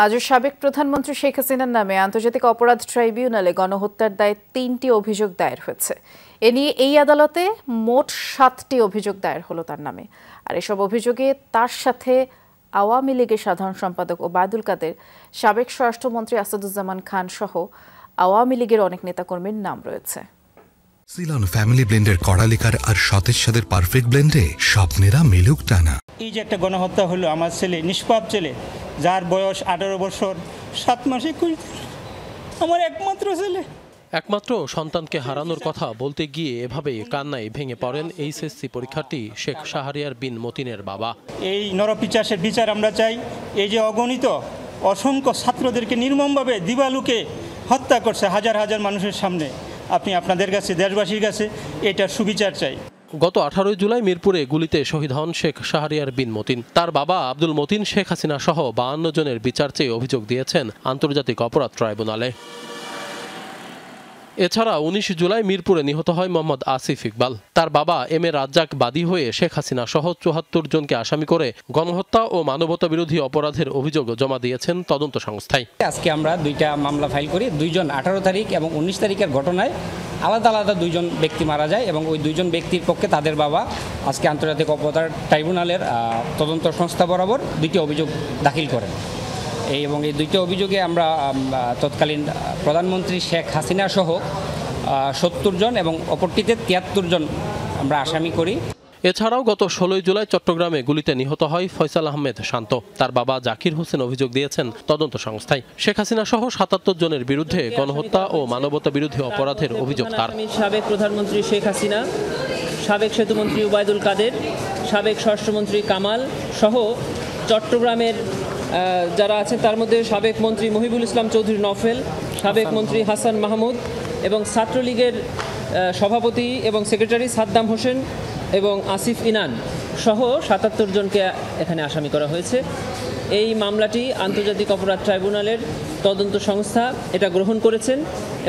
আজও সাবেক প্রধানমন্ত্রী শেখ হাসিনার নামে আন্তর্জাতিক অপরাধ ট্রাইব্যুনালে গণহত্যার দায়ে ৩টি অভিযোগ দায়ের হয়েছে। এ নিয়ে এই আদালতে মোট ৭টি অভিযোগ দায়ের হলো তার নামে। আর এসব অভিযোগে তার সাথে আওয়ামী লীগের সাধারণ সম্পাদক ওবায়দুল কাদের, সাবেক স্বরাষ্ট্রমন্ত্রী আসাদুজ্জামান খান সহ আওয়ামী লীগের অনেক নেতাকর্মীর নাম রয়েছে। সিলন ফ্যামিলি ব্লেন্ডের কড়ালিকার আর সতেজ স্বাদের পারফেক্ট ব্লেন্ডে স্বপ্নেরা মিলুক টানা। এই যে একটা গণহত্যা হলো, আমার ছেলে, নিষ্পাপ ছেলে, যার বয়স 18 বছর 7 মাস 21 দিন, আমার একমাত্র ছেলে। একমাত্র সন্তানকে হারানোর কথা বলতে গিয়ে এভাবেই কান্নায় ভেঙে পড়েন এইচএসসি পরীক্ষার্থী শেখ শাহরিয়ার বিন মতিনের বাবা। এই নরপিচাসের বিচার আমরা চাই। এই যে অগণিত অসংখ্য ছাত্রদেরকে নির্মমভাবে দিবালুকে হত্যা করছে হাজার হাজার মানুষের সামনে, আপনি আপনাদের কাছে, দেশবাসীর কাছে এটার সুবিচার চাই। গত 18 জুলাই মিরপুরে গুলিতে শহীদ হন শেখ শাহরিয়ার বিন মতিন। তার বাবা আব্দুল মতিন শেখ হাসিনা সহ 52 জনের বিচার চেয়ে অভিযোগ দিয়েছেন আন্তর্জাতিক অপরাধ ট্রাইব্যুনালে। এছাড়া 19 জুলাই মিরপুরে নিহত হয় মোহাম্মদ আসিফ ইকবাল। তার বাবা এম এ রাজ্জাক বাদী হয়ে শেখ হাসিনা সহ 74 জনকে আসামি করে গণহত্যা ও মানবতা বিরোধী অপরাধের অভিযোগ জমা দিয়েছেন তদন্ত সংস্থায়। আজকে আমরা 2টা মামলা ফাইল করি। 2 জন 18 তারিখ এবং 19 তারিখের ঘটনায় আলাদা আলাদা 2 জন ব্যক্তি মারা যায় এবং ওই 2 জন ব্যক্তির পক্ষে তাদের বাবা আজকে আন্তর্জাতিক অপরাধ ট্রাইব্যুনালের তদন্ত সংস্থা বরাবর 2টি অভিযোগ দাখিল করেন। এবং এই 2টি অভিযোগে আমরা তৎকালীন প্রধানমন্ত্রী শেখ হাসিনা সহ 70 জন এবং অপরটিতে 73 জন আমরা আসামি করি। এছাড়াও গত 16 জুলাই চট্টগ্রামে গুলিতে নিহত হয় ফয়সাল আহমেদ শান্ত। তার বাবা জাকির হোসেন অভিযোগ দিয়েছেন তদন্ত সংস্থায়। শেখ হাসিনা সহ 77 জনের বিরুদ্ধে গণহত্যা ও মানবতা বিরোধী অপরাধের অভিযোগ তার। সাবেক প্রধানমন্ত্রী শেখ হাসিনা, সাবেক সেতুমন্ত্রী ওবায়দুল কাদের, সাবেক স্বরাষ্ট্রমন্ত্রী কামাল সহ চট্টগ্রামের যারা আছেন তার মধ্যে সাবেক মন্ত্রী মহিবুল ইসলাম চৌধুরী নফেল, সাবেক মন্ত্রী হাসান মাহমুদ এবং ছাত্রলীগের সভাপতি এবং সেক্রেটারি সাদ্দাম হোসেন এবং আসিফ ইনান সহ 77 জনকে এখানে আসামি করা হয়েছে। এই মামলাটি আন্তর্জাতিক অপরাধ ট্রাইব্যুনালের তদন্ত সংস্থা এটা গ্রহণ করেছেন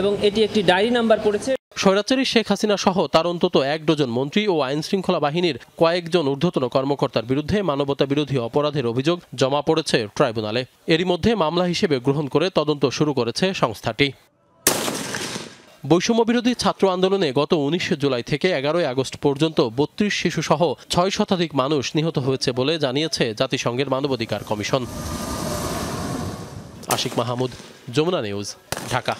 এবং এটি একটি ডায়েরি নাম্বার করেছে। স্বৈরাচারী শেখ হাসিনা সহ তার অন্তত 1 ডজন মন্ত্রী ও আইন শৃঙ্খলা বাহিনীর কয়েকজন ঊর্ধ্বতন কর্মকর্তার বিরুদ্ধে মানবতা বিরোধী অপরাধের অভিযোগ জমা পড়েছে ট্রাইব্যুনালে। এরই মধ্যে মামলা হিসেবে গ্রহণ করে তদন্ত শুরু করেছে সংস্থাটি। বৈষম্য বিরোধী ছাত্র আন্দোলনে গত 19 জুলাই থেকে 11 আগস্ট পর্যন্ত 32 শিশু সহ 6 শতাধিক মানুষ নিহত হয়েছে বলে জানিয়েছে জাতিসংঘের মানবাধিকার কমিশন। আশিক মাহমুদ, যমুনা নিউজ, ঢাকা।